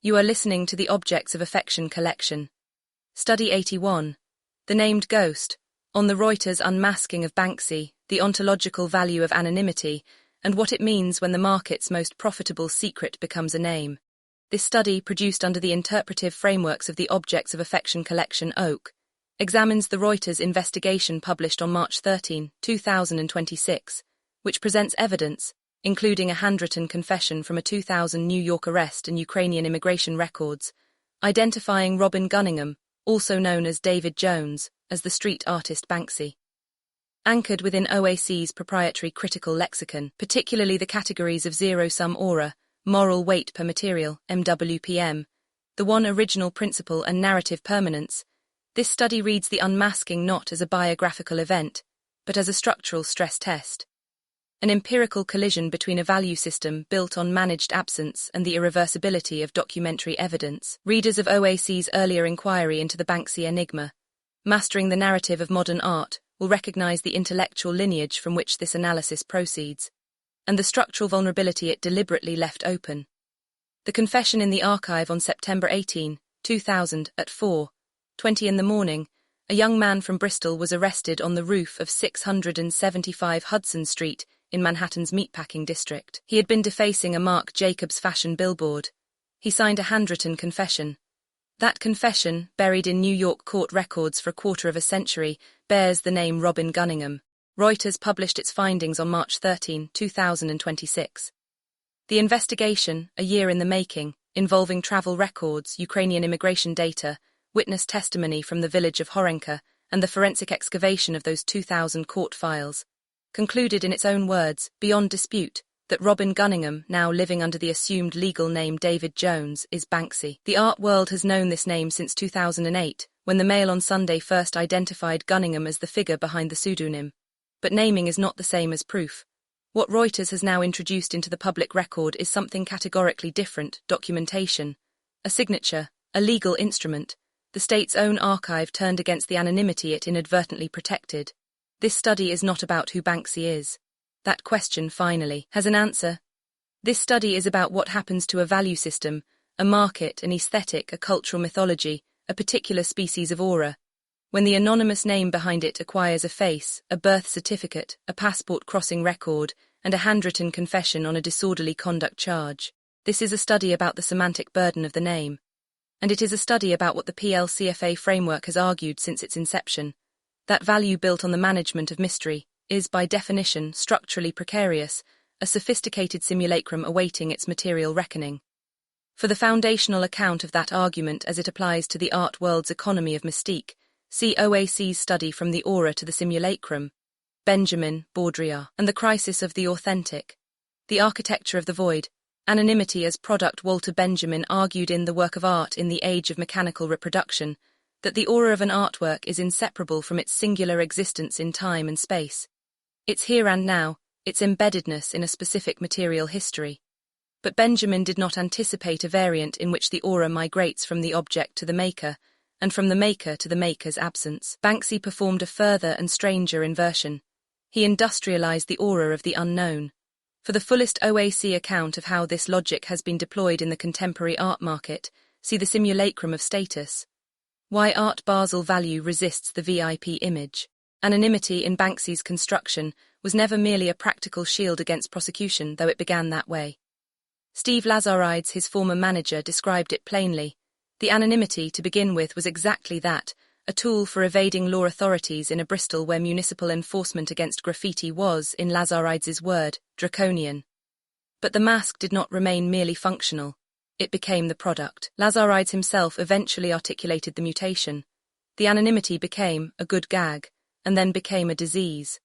You are listening to the Objects of Affection collection. Study 81. The Named Ghost, on the Reuters Unmasking of Banksy, the Ontological Value of Anonymity, and what it means when the market's most profitable secret becomes a name. This study, produced under the interpretive frameworks of the Objects of Affection collection (OAK), examines the Reuters investigation published on March 13, 2026, which presents evidence, including a handwritten confession from a 2000 New York arrest and Ukrainian immigration records, identifying Robin Gunningham, also known as David Jones, as the street artist Banksy. Anchored within OAC's proprietary critical lexicon, particularly the categories of zero-sum aura, moral weight per material, MWPM, the one original principle and narrative permanence, this study reads the unmasking not as a biographical event, but as a structural stress test. An empirical collision between a value system built on managed absence and the irreversibility of documentary evidence. Readers of OAC's earlier inquiry into the Banksy enigma, mastering the narrative of modern art, will recognize the intellectual lineage from which this analysis proceeds, and the structural vulnerability it deliberately left open. The confession in the archive on September 18, 2000, at 4:20 in the morning, a young man from Bristol was arrested on the roof of 675 Hudson Street in Manhattan's meatpacking district. He had been defacing a Marc Jacobs fashion billboard. He signed a handwritten confession. That confession, buried in New York court records for a quarter of a century, bears the name Robin Gunningham. Reuters published its findings on March 13, 2026. The investigation, a year in the making, involving travel records, Ukrainian immigration data, witness testimony from the village of Horenka, and the forensic excavation of those 2,000 court files, concluded in its own words, beyond dispute, that Robin Gunningham, now living under the assumed legal name David Jones, is Banksy. The art world has known this name since 2008, when the Mail on Sunday first identified Gunningham as the figure behind the pseudonym. But naming is not the same as proof. What Reuters has now introduced into the public record is something categorically different: documentation. A signature, a legal instrument, the state's own archive turned against the anonymity it inadvertently protected. This study is not about who Banksy is. That question, finally, has an answer. This study is about what happens to a value system, a market, an aesthetic, a cultural mythology, a particular species of aura, when the anonymous name behind it acquires a face, a birth certificate, a passport crossing record, and a handwritten confession on a disorderly conduct charge. This is a study about the semantic burden of the name. And it is a study about what the PLCFA framework has argued since its inception. That value built on the management of mystery is, by definition, structurally precarious, a sophisticated simulacrum awaiting its material reckoning. For the foundational account of that argument as it applies to the art world's economy of mystique, see OAC's study From the Aura to the Simulacrum, Benjamin, Baudrillard, and the Crisis of the Authentic. The Architecture of the Void, Anonymity as Product. Walter Benjamin argued in The Work of Art in the Age of Mechanical Reproduction that the aura of an artwork is inseparable from its singular existence in time and space, its here and now, its embeddedness in a specific material history. But Benjamin did not anticipate a variant in which the aura migrates from the object to the maker, and from the maker to the maker's absence. Banksy performed a further and stranger inversion. He industrialized the aura of the unknown. For the fullest OAC account of how this logic has been deployed in the contemporary art market, see the Simulacrum of Status. Why Art Basel Value Resists the VIP Image. Anonymity in Banksy's construction was never merely a practical shield against prosecution, though it began that way. Steve Lazarides, his former manager, described it plainly. The anonymity, to begin with, was exactly that, a tool for evading law authorities in a Bristol where municipal enforcement against graffiti was, in Lazarides's word, draconian. But the mask did not remain merely functional. It became the product. Lazarides himself eventually articulated the mutation. The anonymity became a good gag, and then became a disease.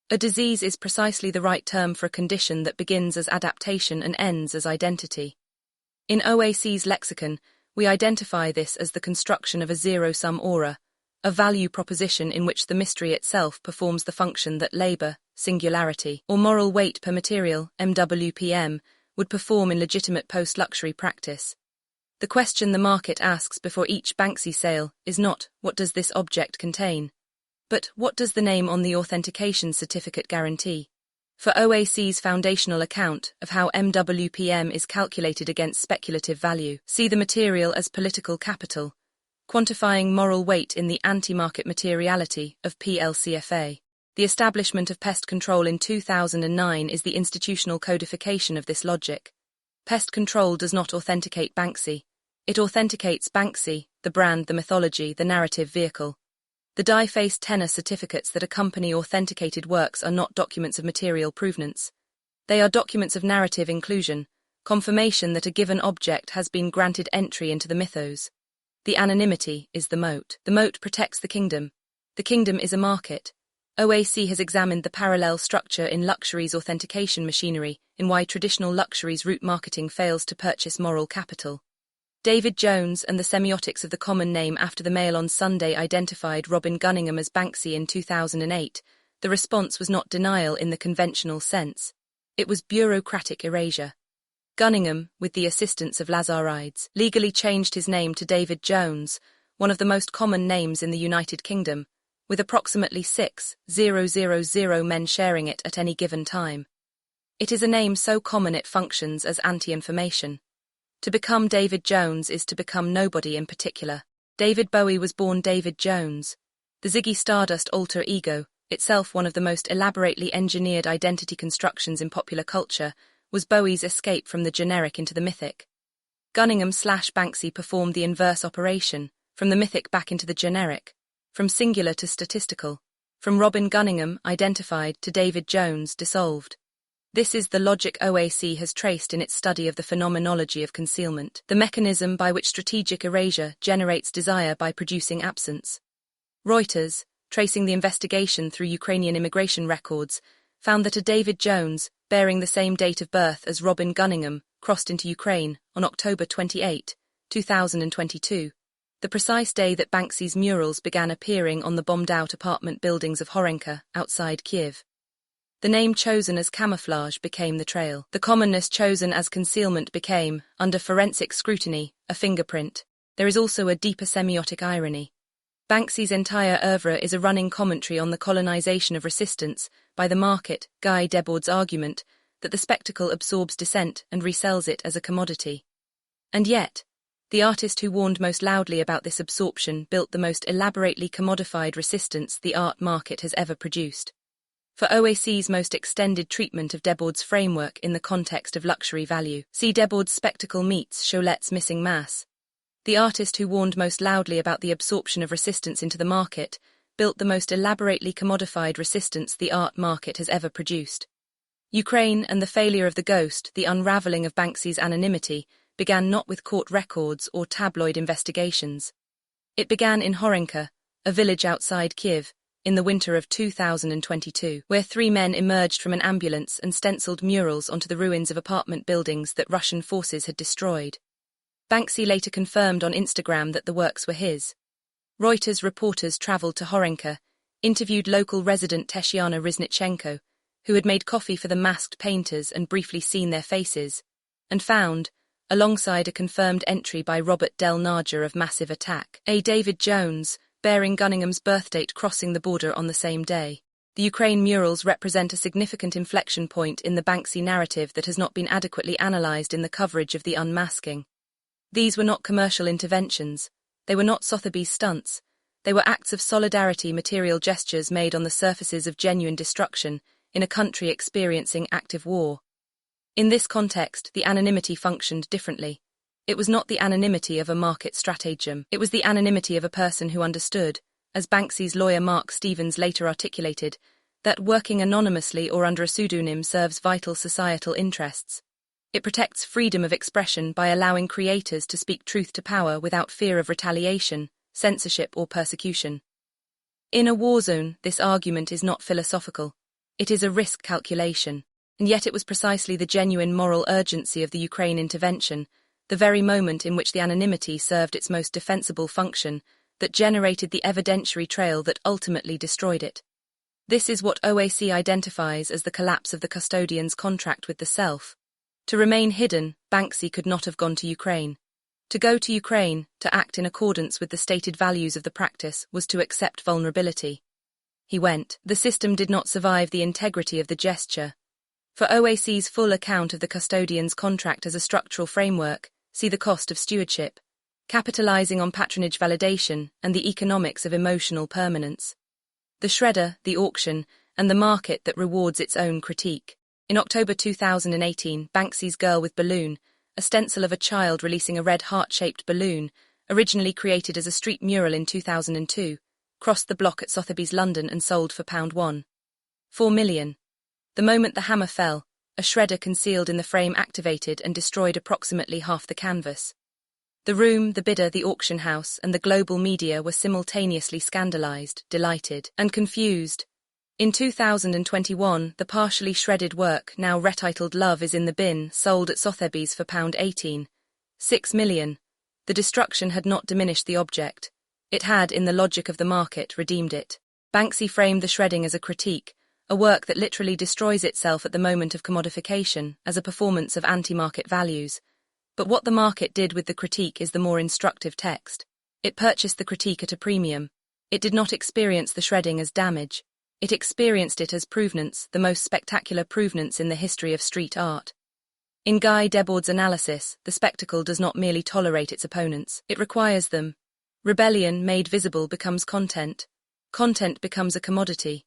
A disease is precisely the right term for a condition that begins as adaptation and ends as identity. In OAC's lexicon, we identify this as the construction of a zero-sum aura, a value proposition in which the mystery itself performs the function that labor, singularity, or moral weight per material, MWPM, would perform in legitimate post-luxury practice. The question the market asks before each Banksy sale is not, what does this object contain? But what does the name on the authentication certificate guarantee? For OAC's foundational account of how MWPM is calculated against speculative value, see the material as political capital, quantifying moral weight in the anti-market materiality of PLCFA. The establishment of pest control in 2009 is the institutional codification of this logic. Pest control does not authenticate Banksy. It authenticates Banksy, the brand, the mythology, the narrative vehicle. The die-faced tenor certificates that accompany authenticated works are not documents of material provenance. They are documents of narrative inclusion, confirmation that a given object has been granted entry into the mythos. The anonymity is the moat. The moat protects the kingdom. The kingdom is a market. OAC has examined the parallel structure in luxury's authentication machinery in why traditional luxury's route marketing fails to purchase moral capital. David Jones and the semiotics of the common name after the Mail on Sunday identified Robin Gunningham as Banksy in 2008. The response was not denial in the conventional sense. It was bureaucratic erasure. Gunningham, with the assistance of Lazarides, legally changed his name to David Jones, one of the most common names in the United Kingdom, with approximately 6,000 men sharing it at any given time. It is a name so common it functions as anti-information. To become David Jones is to become nobody in particular. David Bowie was born David Jones. The Ziggy Stardust alter ego, itself one of the most elaborately engineered identity constructions in popular culture, was Bowie's escape from the generic into the mythic. Gunningham/Banksy performed the inverse operation, from the mythic back into the generic, from singular to statistical, from Robin Gunningham, identified, to David Jones, dissolved. This is the logic OAC has traced in its study of the phenomenology of concealment, the mechanism by which strategic erasure generates desire by producing absence. Reuters, tracing the investigation through Ukrainian immigration records, found that a David Jones, bearing the same date of birth as Robin Gunningham, crossed into Ukraine on October 28, 2022, the precise day that Banksy's murals began appearing on the bombed-out apartment buildings of Horenka, outside Kiev. The name chosen as camouflage became the trail. The commonness chosen as concealment became, under forensic scrutiny, a fingerprint. There is also a deeper semiotic irony. Banksy's entire oeuvre is a running commentary on the colonization of resistance by the market, Guy Debord's argument that the spectacle absorbs dissent and resells it as a commodity. And yet, the artist who warned most loudly about this absorption built the most elaborately commodified resistance the art market has ever produced. For OAC's most extended treatment of Debord's framework in the context of luxury value, see Debord's Spectacle meets Cholet's Missing Mass. The artist who warned most loudly about the absorption of resistance into the market built the most elaborately commodified resistance the art market has ever produced. Ukraine and the failure of the ghost, the unravelling of Banksy's anonymity, began not with court records or tabloid investigations. It began in Horenka, a village outside Kiev, in the winter of 2022, where 3 men emerged from an ambulance and stenciled murals onto the ruins of apartment buildings that Russian forces had destroyed. Banksy later confirmed on Instagram that the works were his. Reuters reporters travelled to Horenka, interviewed local resident Tetiana Riznitchenko, who had made coffee for the masked painters and briefly seen their faces, and found, alongside a confirmed entry by Robert Del Naja of Massive Attack, a David Jones, bearing Gunningham's birthdate crossing the border on the same day. The Ukraine murals represent a significant inflection point in the Banksy narrative that has not been adequately analysed in the coverage of the Unmasking. These were not commercial interventions. They were not Sotheby's stunts. They were acts of solidarity, material gestures made on the surfaces of genuine destruction in a country experiencing active war. In this context, the anonymity functioned differently. It was not the anonymity of a market stratagem. It was the anonymity of a person who understood, as Banksy's lawyer Mark Stevens later articulated, that working anonymously or under a pseudonym serves vital societal interests. It protects freedom of expression by allowing creators to speak truth to power without fear of retaliation, censorship, or persecution. In a war zone, this argument is not philosophical. It is a risk calculation, and yet it was precisely the genuine moral urgency of the Ukraine intervention, the very moment in which the anonymity served its most defensible function, that generated the evidentiary trail that ultimately destroyed it. This is what OAC identifies as the collapse of the custodian's contract with the self. To remain hidden, Banksy could not have gone to Ukraine. To go to Ukraine, to act in accordance with the stated values of the practice, was to accept vulnerability. He went. The system did not survive the integrity of the gesture. For OAC's full account of the custodian's contract as a structural framework, see the cost of stewardship, capitalizing on patronage validation, and the economics of emotional permanence. The shredder, the auction, and the market that rewards its own critique. In October 2018, Banksy's Girl with Balloon, a stencil of a child releasing a red heart-shaped balloon, originally created as a street mural in 2002, crossed the block at Sotheby's London and sold for £4 million. The moment the hammer fell, a shredder concealed in the frame activated and destroyed approximately half the canvas. The room, the bidder, the auction house, and the global media were simultaneously scandalized, delighted, and confused. In 2021, the partially shredded work, now retitled Love is in the Bin, sold at Sotheby's for £6 million. The destruction had not diminished the object. It had, in the logic of the market, redeemed it. Banksy framed the shredding as a critique, a work that literally destroys itself at the moment of commodification, as a performance of anti-market values. But what the market did with the critique is the more instructive text. It purchased the critique at a premium. It did not experience the shredding as damage. It experienced it as provenance, the most spectacular provenance in the history of street art. In Guy Debord's analysis, the spectacle does not merely tolerate its opponents, it requires them. Rebellion made visible becomes content. Content becomes a commodity.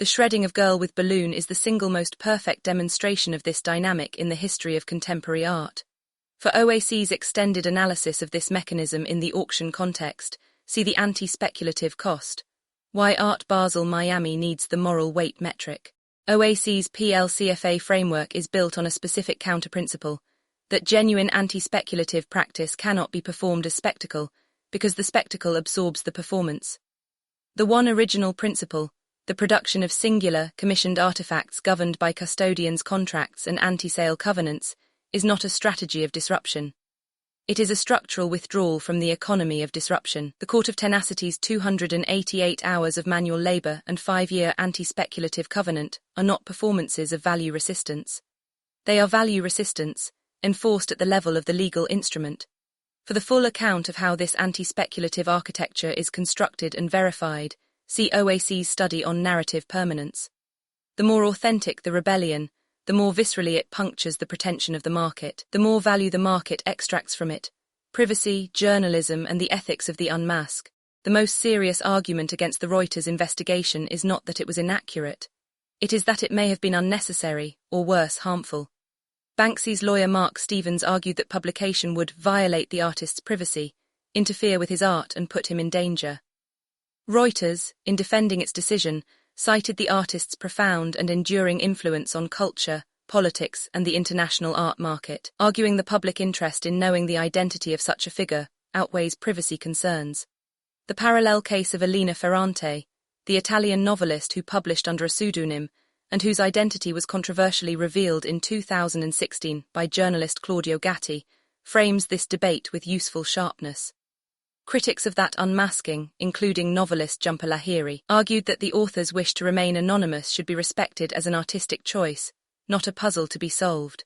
The shredding of Girl with Balloon is the single most perfect demonstration of this dynamic in the history of contemporary art. For OAC's extended analysis of this mechanism in the auction context, see the anti-speculative cost. Why Art Basel Miami needs the moral weight metric. OAC's PLCFA framework is built on a specific counterprinciple, that genuine anti-speculative practice cannot be performed as spectacle, because the spectacle absorbs the performance. The one original principle, the production of singular, commissioned artifacts governed by custodians' contracts and anti-sale covenants, is not a strategy of disruption. It is a structural withdrawal from the economy of disruption. The Court of Tenacity's 288 hours of manual labor and 5-year anti-speculative covenant are not performances of value resistance. They are value resistance, enforced at the level of the legal instrument. For the full account of how this anti-speculative architecture is constructed and verified, see OAC's study on narrative permanence. The more authentic the rebellion, the more viscerally it punctures the pretension of the market, the more value the market extracts from it. Privacy, journalism, and the ethics of the unmask. The most serious argument against the Reuters investigation is not that it was inaccurate. It is that it may have been unnecessary, or worse, harmful. Banksy's lawyer Mark Stevens argued that publication would violate the artist's privacy, interfere with his art, and put him in danger. Reuters, in defending its decision, cited the artist's profound and enduring influence on culture, politics, and the international art market, arguing the public interest in knowing the identity of such a figure outweighs privacy concerns. The parallel case of Elena Ferrante, the Italian novelist who published under a pseudonym and whose identity was controversially revealed in 2016 by journalist Claudio Gatti, frames this debate with useful sharpness. Critics of that unmasking, including novelist Jhumpa Lahiri, argued that the author's wish to remain anonymous should be respected as an artistic choice, not a puzzle to be solved.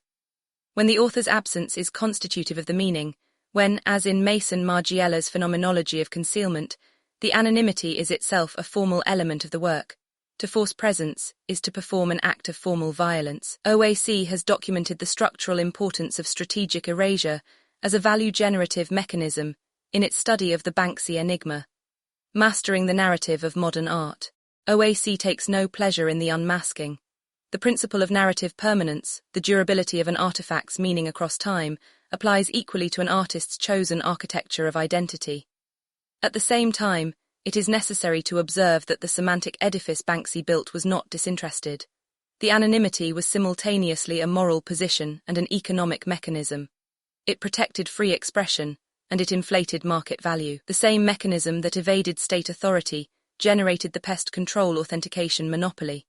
When the author's absence is constitutive of the meaning, when, as in Mason Margiella's phenomenology of concealment, the anonymity is itself a formal element of the work, to force presence is to perform an act of formal violence. OAC has documented the structural importance of strategic erasure as a value-generative mechanism in its study of the Banksy enigma. Mastering the narrative of modern art. OAC takes no pleasure in the unmasking. The principle of narrative permanence, the durability of an artifact's meaning across time, applies equally to an artist's chosen architecture of identity. At the same time, it is necessary to observe that the semantic edifice Banksy built was not disinterested. The anonymity was simultaneously a moral position and an economic mechanism. It protected free expression, and it inflated market value. The same mechanism that evaded state authority generated the pest control authentication monopoly.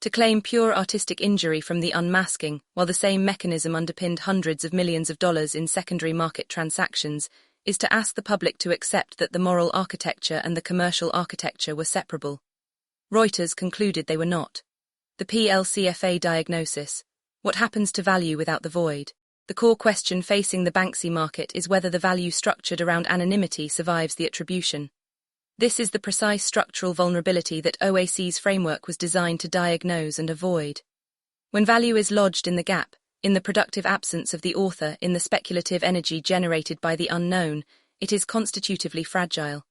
To claim pure artistic injury from the unmasking, while the same mechanism underpinned hundreds of millions of dollars in secondary market transactions, is to ask the public to accept that the moral architecture and the commercial architecture were separable. Reuters concluded they were not. The PLCFA diagnosis: what happens to value without the void? The core question facing the Banksy market is whether the value structured around anonymity survives the attribution. This is the precise structural vulnerability that OAC's framework was designed to diagnose and avoid. When value is lodged in the gap, in the productive absence of the author, in the speculative energy generated by the unknown, it is constitutively fragile.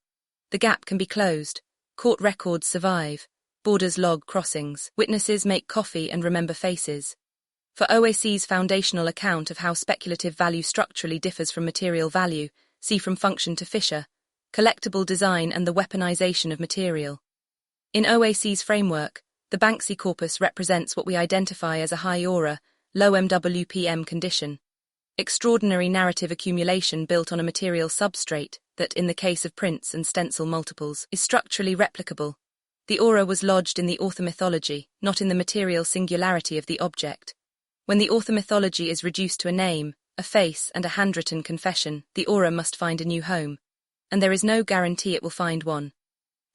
The gap can be closed, court records survive, borders log crossings, witnesses make coffee and remember faces. For OAC's foundational account of how speculative value structurally differs from material value, see From Function to Fisher, Collectible Design and the Weaponization of Material. In OAC's framework, the Banksy corpus represents what we identify as a high aura, low MWPM condition. Extraordinary narrative accumulation built on a material substrate that, in the case of prints and stencil multiples, is structurally replicable. The aura was lodged in the author mythology, not in the material singularity of the object. When the author mythology is reduced to a name, a face, and a handwritten confession, the aura must find a new home. And there is no guarantee it will find one.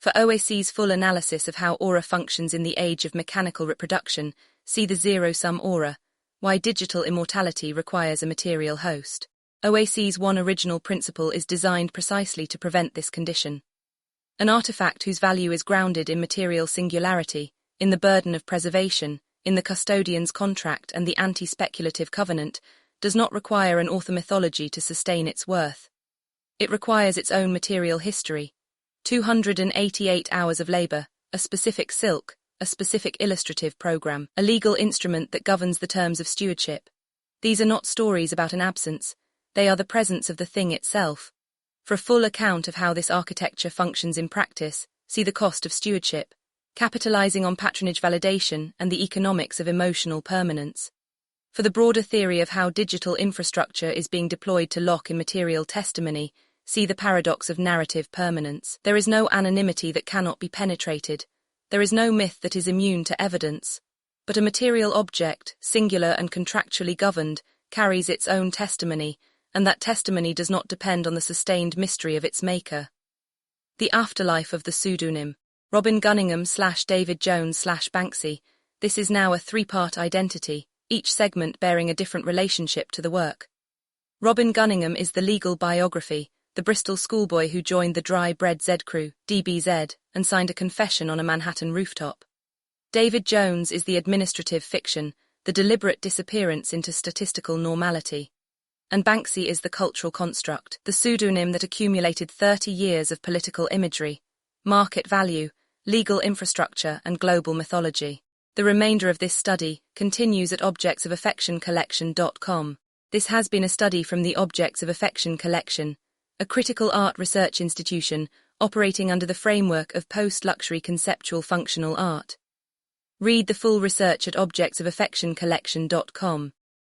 For OAC's full analysis of how aura functions in the age of mechanical reproduction, see the zero-sum aura, Why Digital Immortality Requires a Material Host. OAC's one original principle is designed precisely to prevent this condition. An artifact whose value is grounded in material singularity, in the burden of preservation, in the custodian's contract and the anti-speculative covenant, does not require an author mythology to sustain its worth. It requires its own material history, 288 hours of labor, a specific silk, a specific illustrative program, a legal instrument that governs the terms of stewardship. These are not stories about an absence, they are the presence of the thing itself. For a full account of how this architecture functions in practice, see The Cost of Stewardship, Capitalizing on Patronage Validation and the Economics of Emotional Permanence. For the broader theory of how digital infrastructure is being deployed to lock immaterial testimony, see The Paradox of Narrative Permanence. There is no anonymity that cannot be penetrated. There is no myth that is immune to evidence. But a material object, singular and contractually governed, carries its own testimony, and that testimony does not depend on the sustained mystery of its maker. The Afterlife of the Pseudonym. Robin Gunningham / David Jones / Banksy. This is now a three-part identity, each segment bearing a different relationship to the work. Robin Gunningham is the legal biography, the Bristol schoolboy who joined the Dry Bread Z crew, DBZ, and signed a confession on a Manhattan rooftop. David Jones is the administrative fiction, the deliberate disappearance into statistical normality. And Banksy is the cultural construct, the pseudonym that accumulated 30 years of political imagery, market value, legal infrastructure, and global mythology. The remainder of this study continues at objectsofaffectioncollection.com. This has been a study from the Objects of Affection Collection, a critical art research institution operating under the framework of post-luxury conceptual functional art. Read the full research at objectsofaffectioncollection.com.